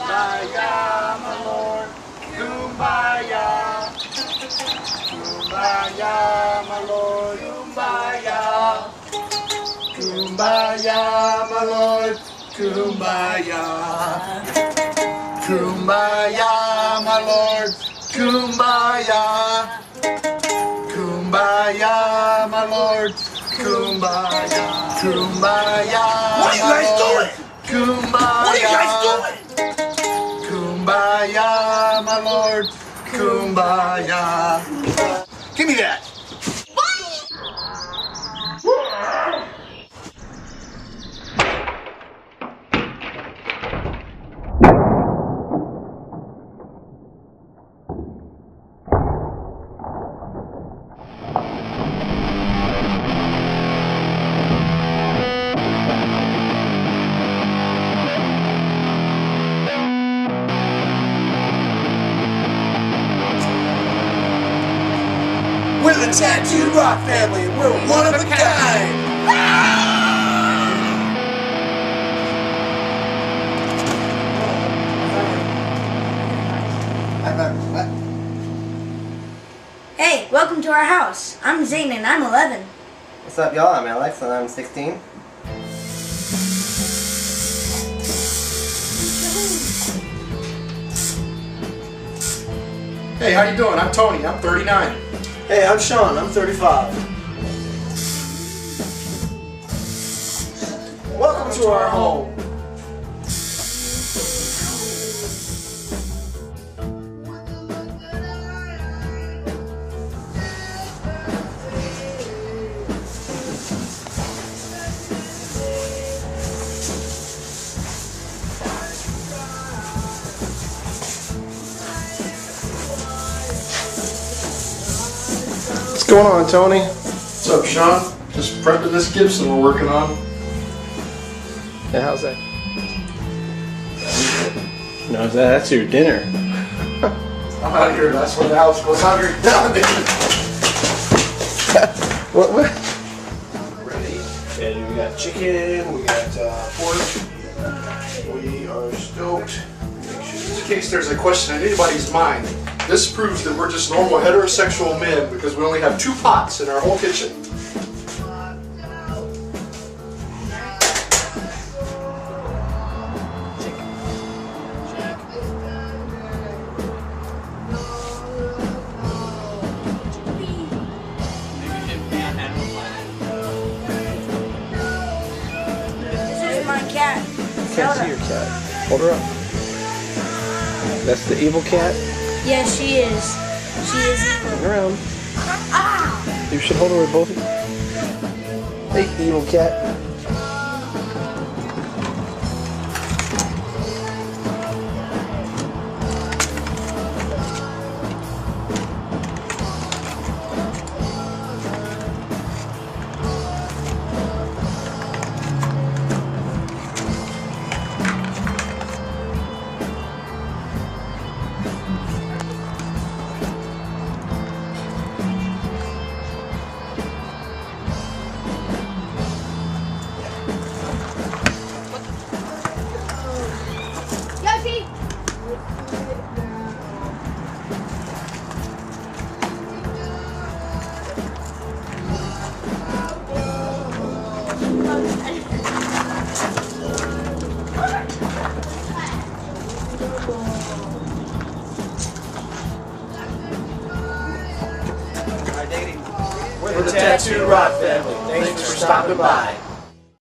Kumbaya, my lord. Kumbaya. Kumbaya, my lord. Kumbaya. Kumbaya, my lord. Kumbaya. Kumbaya, my lord. Kumbaya. Kumbaya, my lord. Kumbaya. Kumbaya. What are you guys doing? Kumbaya. What are you guys doing? Kumbaya, my lord. Kumbaya. Give me that. We're the Tattooed Rock family, and we're one of a kind! Hey, welcome to our house. I'm Zane and I'm 11. What's up, y'all? I'm Alex and I'm 16. Hey, how you doing? I'm Tony. I'm 39. Hey, I'm Sean, I'm 35. Welcome to our home. What's going on, Tony? What's up, Sean? Just prepping this Gibson we're working on. Yeah, how's that? No, that's your dinner. I'm out of here. That's where the house goes hungry. What? Ready? And we got chicken, we got pork. We are stoked. Just in case there's a question in anybody's mind, this proves that we're just normal heterosexual men because we only have 2 pots in our whole kitchen. This is my cat. Can't see your cat. Hold her up. That's the evil cat. Yes, she is. She is evil. Turn around. Ah! You should hold her with both of you. Hey, evil cat. We're the Tattooed Rock family. Thanks for stopping by.